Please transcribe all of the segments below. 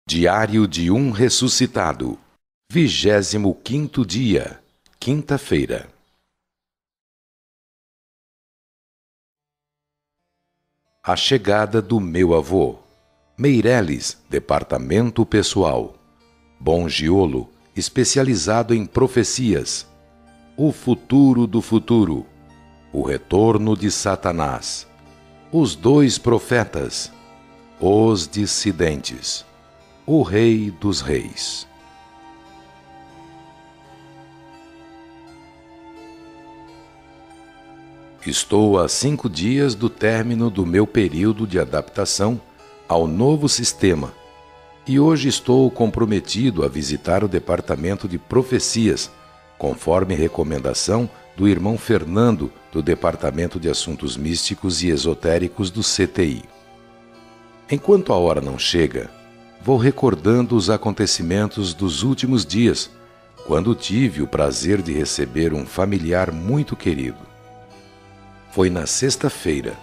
Diário de um ressuscitado. 25º dia, quinta-feira. A chegada do meu avô. Meireles, departamento pessoal. Bongiolo, especializado em profecias. O futuro do futuro. O retorno de Satanás. Os dois profetas. Os dissidentes. O Rei dos Reis. Estou a 5 dias do término do meu período de adaptação ao novo sistema e hoje estou comprometido a visitar o departamento de profecias, conforme recomendação do irmão Fernando do Departamento de Assuntos Místicos e Esotéricos do CTI. Enquanto a hora não chega, vou recordando os acontecimentos dos últimos dias, quando tive o prazer de receber um familiar muito querido. Foi na sexta-feira.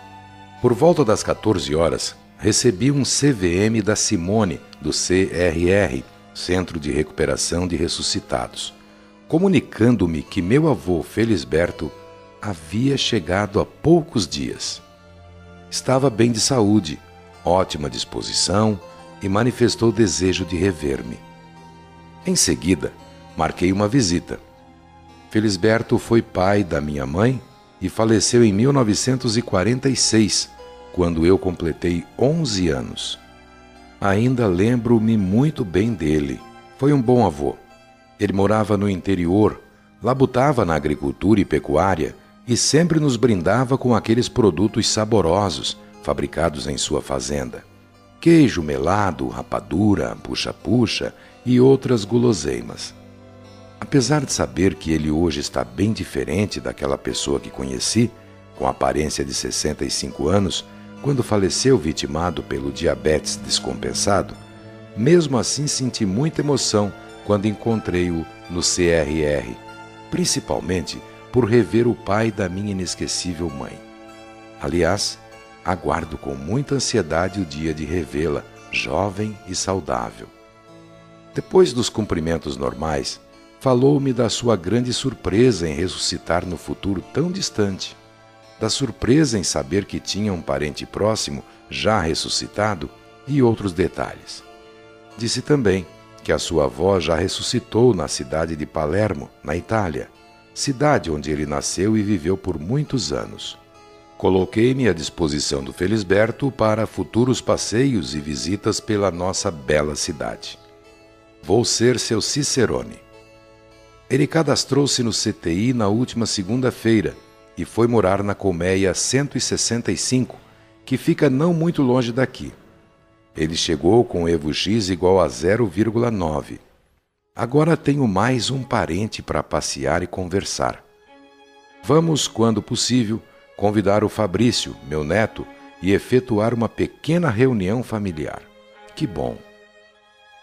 Por volta das 14 horas, recebi um CVM da Simone, do CRR, Centro de Recuperação de Ressuscitados, comunicando-me que meu avô Felisberto havia chegado há poucos dias. Estava bem de saúde, ótima disposição e manifestou desejo de rever-me. Em seguida, marquei uma visita. Felisberto foi pai da minha mãe e faleceu em 1946, quando eu completei 11 anos. Ainda lembro-me muito bem dele. Foi um bom avô. Ele morava no interior, labutava na agricultura e pecuária e sempre nos brindava com aqueles produtos saborosos fabricados em sua fazenda. Queijo melado, rapadura, puxa-puxa e outras guloseimas. Apesar de saber que ele hoje está bem diferente daquela pessoa que conheci, com aparência de 65 anos, quando faleceu vitimado pelo diabetes descompensado, mesmo assim senti muita emoção quando encontrei-o no CRR, principalmente por rever o pai da minha inesquecível mãe. Aliás, aguardo com muita ansiedade o dia de revê-la, jovem e saudável. Depois dos cumprimentos normais, falou-me da sua grande surpresa em ressuscitar no futuro tão distante, da surpresa em saber que tinha um parente próximo já ressuscitado e outros detalhes. Disse também que a sua avó já ressuscitou na cidade de Palermo, na Itália, cidade onde ele nasceu e viveu por muitos anos. Coloquei-me à disposição do Felisberto para futuros passeios e visitas pela nossa bela cidade. Vou ser seu cicerone. Ele cadastrou-se no CTI na última segunda-feira e foi morar na colmeia 165, que fica não muito longe daqui. Ele chegou com o EvoX igual a 0,9. Agora tenho mais um parente para passear e conversar. Vamos, quando possível, convidar o Fabrício, meu neto, e efetuar uma pequena reunião familiar. Que bom!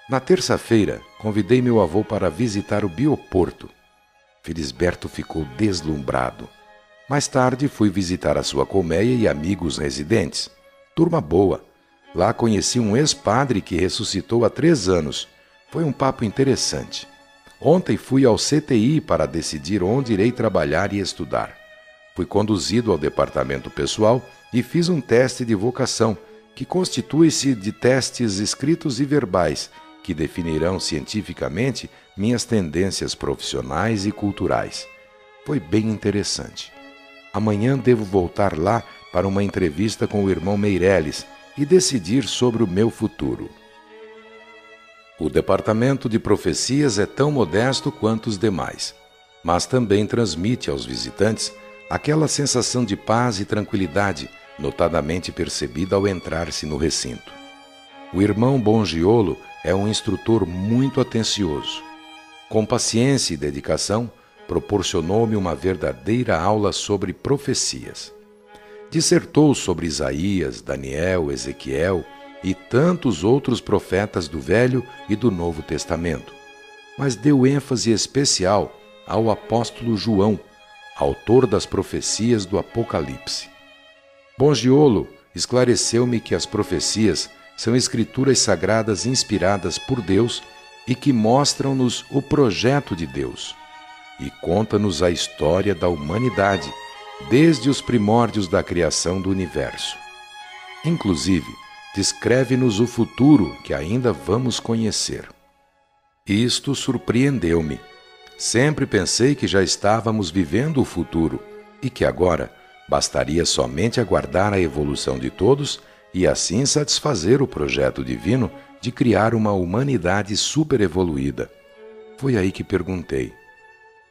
Na terça-feira, convidei meu avô para visitar o bioporto. Felisberto ficou deslumbrado. Mais tarde, fui visitar a sua colmeia e amigos residentes. Turma boa. Lá conheci um ex-padre que ressuscitou há 3 anos. Foi um papo interessante. Ontem fui ao CTI para decidir onde irei trabalhar e estudar. Fui conduzido ao departamento pessoal e fiz um teste de vocação, que constitui-se de testes escritos e verbais, que definirão cientificamente minhas tendências profissionais e culturais. Foi bem interessante. Amanhã devo voltar lá para uma entrevista com o irmão Meireles e decidir sobre o meu futuro. O departamento de profecias é tão modesto quanto os demais, mas também transmite aos visitantes aquela sensação de paz e tranquilidade, notadamente percebida ao entrar-se no recinto. O irmão Bongiolo é um instrutor muito atencioso. Com paciência e dedicação, proporcionou-me uma verdadeira aula sobre profecias. Dissertou sobre Isaías, Daniel, Ezequiel e tantos outros profetas do Velho e do Novo Testamento, mas deu ênfase especial ao apóstolo João, autor das profecias do Apocalipse. Bongiolo esclareceu-me que as profecias são escrituras sagradas inspiradas por Deus e que mostram-nos o projeto de Deus e conta-nos a história da humanidade desde os primórdios da criação do universo. Inclusive, descreve-nos o futuro que ainda vamos conhecer. Isto surpreendeu-me. Sempre pensei que já estávamos vivendo o futuro e que agora bastaria somente aguardar a evolução de todos e assim satisfazer o projeto divino de criar uma humanidade superevoluída. Foi aí que perguntei: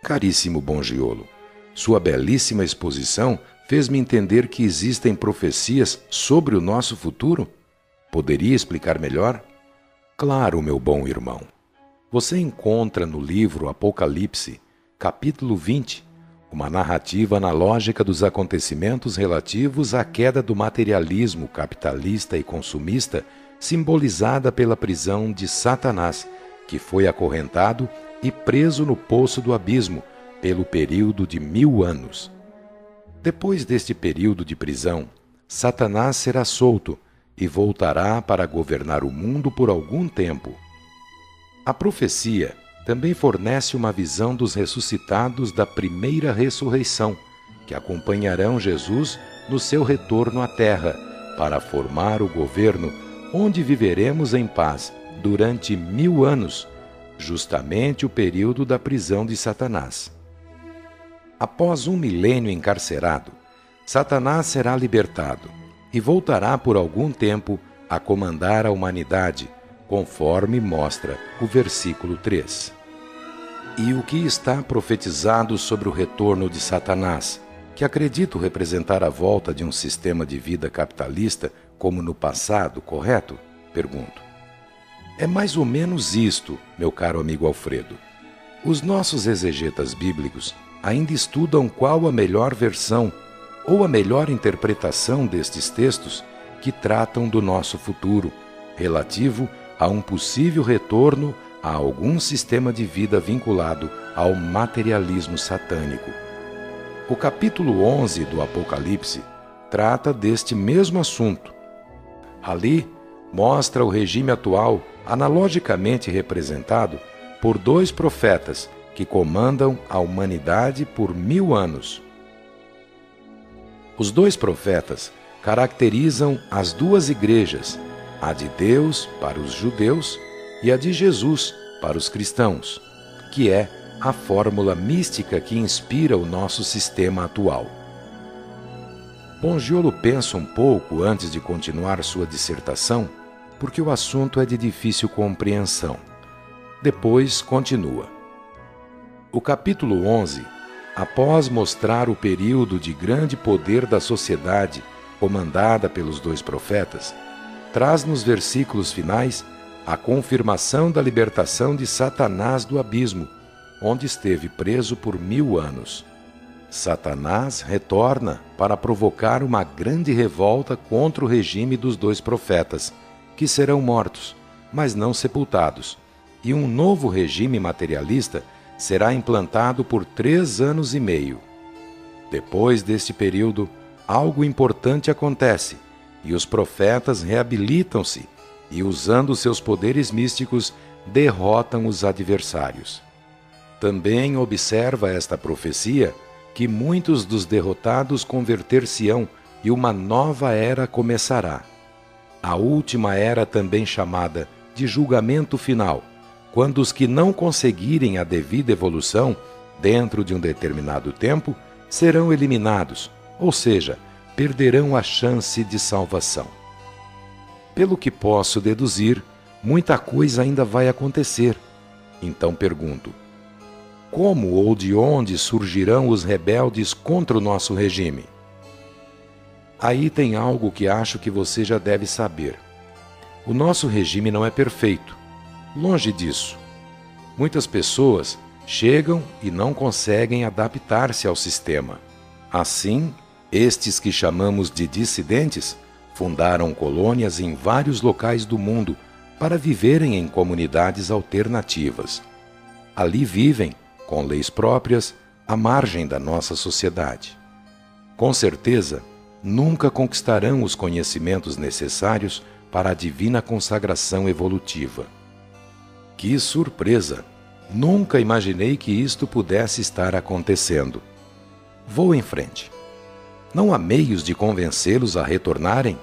caríssimo Bongiolo, sua belíssima exposição fez-me entender que existem profecias sobre o nosso futuro? Poderia explicar melhor? Claro, meu bom irmão. Você encontra no livro Apocalipse, capítulo 20, uma narrativa analógica dos acontecimentos relativos à queda do materialismo capitalista e consumista, simbolizada pela prisão de Satanás, que foi acorrentado e preso no poço do abismo pelo período de 1000 anos. Depois deste período de prisão, Satanás será solto e voltará para governar o mundo por algum tempo. A profecia também fornece uma visão dos ressuscitados da primeira ressurreição, que acompanharão Jesus no seu retorno à Terra, para formar o governo onde viveremos em paz durante 1000 anos, justamente o período da prisão de Satanás. Após 1 milênio encarcerado, Satanás será libertado e voltará por algum tempo a comandar a humanidade, conforme mostra o versículo 3. E o que está profetizado sobre o retorno de Satanás, que acredito representar a volta de um sistema de vida capitalista como no passado, correto? Pergunto. É mais ou menos isto, meu caro amigo Alfredo. Os nossos exegetas bíblicos ainda estudam qual a melhor versão ou a melhor interpretação destes textos que tratam do nosso futuro, relativo a um possível retorno a algum sistema de vida vinculado ao materialismo satânico. O capítulo 11 do Apocalipse trata deste mesmo assunto. Ali, mostra o regime atual analogicamente representado por 2 profetas que comandam a humanidade por 1000 anos. Os 2 profetas caracterizam as 2 igrejas, a de Deus para os judeus e a de Jesus para os cristãos, que é a fórmula mística que inspira o nosso sistema atual. Bongiolo pensa um pouco antes de continuar sua dissertação, porque o assunto é de difícil compreensão. Depois continua. O capítulo 11, após mostrar o período de grande poder da sociedade comandada pelos 2 profetas, traz nos versículos finais a confirmação da libertação de Satanás do abismo, onde esteve preso por 1000 anos. Satanás retorna para provocar uma grande revolta contra o regime dos 2 profetas, que serão mortos, mas não sepultados, e um novo regime materialista será implantado por 3 anos e meio. Depois deste período, algo importante acontece, e os profetas reabilitam-se e, usando seus poderes místicos, derrotam os adversários. Também observa esta profecia que muitos dos derrotados converter-se-ão e uma nova era começará. A última era, também chamada de julgamento final, quando os que não conseguirem a devida evolução dentro de um determinado tempo serão eliminados, ou seja, perderão a chance de salvação. Pelo que posso deduzir, muita coisa ainda vai acontecer. Então pergunto: como ou de onde surgirão os rebeldes contra o nosso regime? Aí tem algo que acho que você já deve saber. O nosso regime não é perfeito. Longe disso. Muitas pessoas chegam e não conseguem adaptar-se ao sistema. Assim, estes que chamamos de dissidentes fundaram colônias em vários locais do mundo para viverem em comunidades alternativas. Ali vivem, com leis próprias, à margem da nossa sociedade. Com certeza, nunca conquistarão os conhecimentos necessários para a divina consagração evolutiva. Que surpresa! Nunca imaginei que isto pudesse estar acontecendo. Vou em frente. Não há meios de convencê-los a retornarem?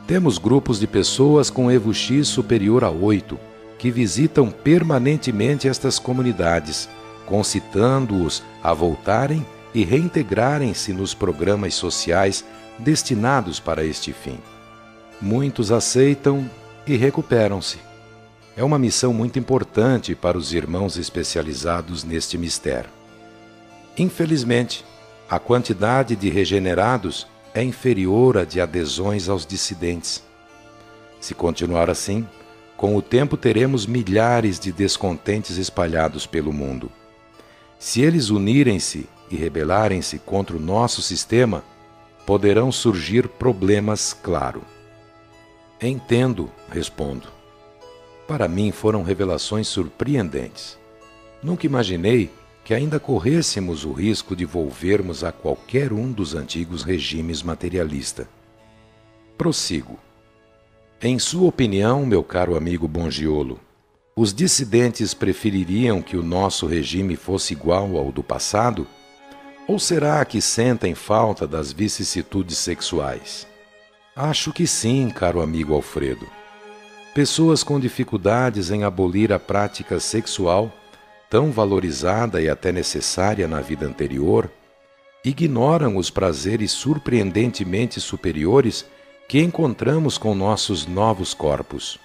Temos grupos de pessoas com EvoX superior a 8, que visitam permanentemente estas comunidades, concitando-os a voltarem e reintegrarem-se nos programas sociais destinados para este fim. Muitos aceitam e recuperam-se. É uma missão muito importante para os irmãos especializados neste mistério. Infelizmente, a quantidade de regenerados é inferior à de adesões aos dissidentes. Se continuar assim, com o tempo teremos milhares de descontentes espalhados pelo mundo. Se eles unirem-se e rebelarem-se contra o nosso sistema, poderão surgir problemas, claro. Entendo, respondo. Para mim foram revelações surpreendentes. Nunca imaginei que ainda corrêssemos o risco de volvermos a qualquer um dos antigos regimes materialista. Prossigo. Em sua opinião, meu caro amigo Bongiolo, os dissidentes prefeririam que o nosso regime fosse igual ao do passado? Ou será que sentem falta das vicissitudes sexuais? Acho que sim, caro amigo Alfredo. Pessoas com dificuldades em abolir a prática sexual, tão valorizada e até necessária na vida anterior, ignoram os prazeres surpreendentemente superiores que encontramos com nossos novos corpos.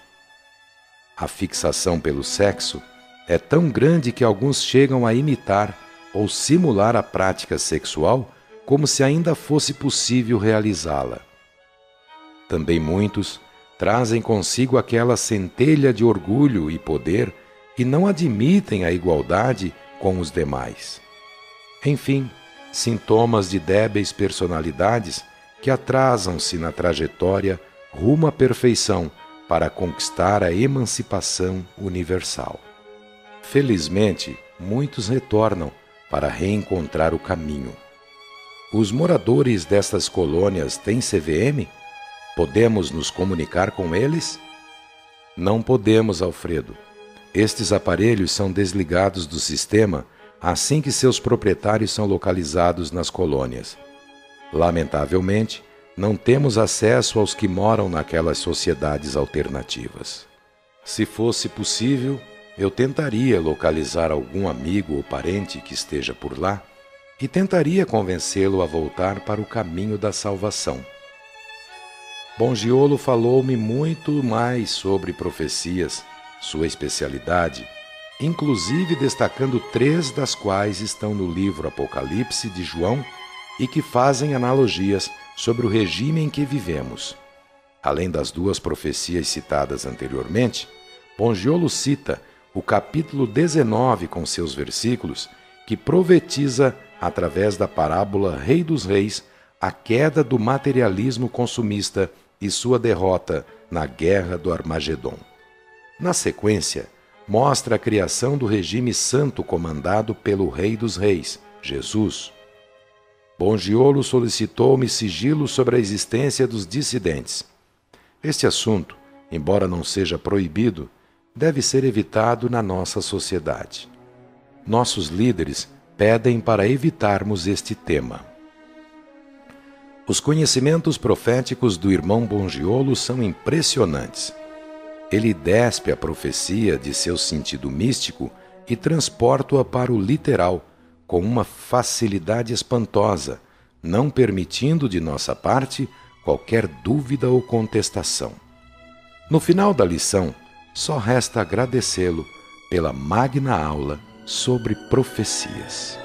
A fixação pelo sexo é tão grande que alguns chegam a imitar ou simular a prática sexual como se ainda fosse possível realizá-la. Também muitos trazem consigo aquela centelha de orgulho e poder e não admitem a igualdade com os demais. Enfim, sintomas de débeis personalidades que atrasam-se na trajetória rumo à perfeição para conquistar a emancipação universal. Felizmente, muitos retornam para reencontrar o caminho. Os moradores destas colônias têm CVM? Podemos nos comunicar com eles? Não podemos, Alfredo. Estes aparelhos são desligados do sistema assim que seus proprietários são localizados nas colônias. Lamentavelmente, não temos acesso aos que moram naquelas sociedades alternativas. Se fosse possível, eu tentaria localizar algum amigo ou parente que esteja por lá e tentaria convencê-lo a voltar para o caminho da salvação. Bongiolo falou-me muito mais sobre profecias, sua especialidade, inclusive destacando 3 das quais estão no livro Apocalipse de João e que fazem analogias sobre o regime em que vivemos. Além das 2 profecias citadas anteriormente, Bongiolo cita o capítulo 19 com seus versículos, que profetiza, através da parábola Rei dos Reis, a queda do materialismo consumista e sua derrota na Guerra do Armagedon. Na sequência, mostra a criação do regime santo comandado pelo Rei dos Reis, Jesus. Bongiolo solicitou-me sigilo sobre a existência dos dissidentes. Este assunto, embora não seja proibido, deve ser evitado na nossa sociedade. Nossos líderes pedem para evitarmos este tema. Os conhecimentos proféticos do irmão Bongiolo são impressionantes. Ele despe a profecia de seu sentido místico e transporta-a para o literal, com uma facilidade espantosa, não permitindo de nossa parte qualquer dúvida ou contestação. No final da lição, só resta agradecê-lo pela magna aula sobre profecias.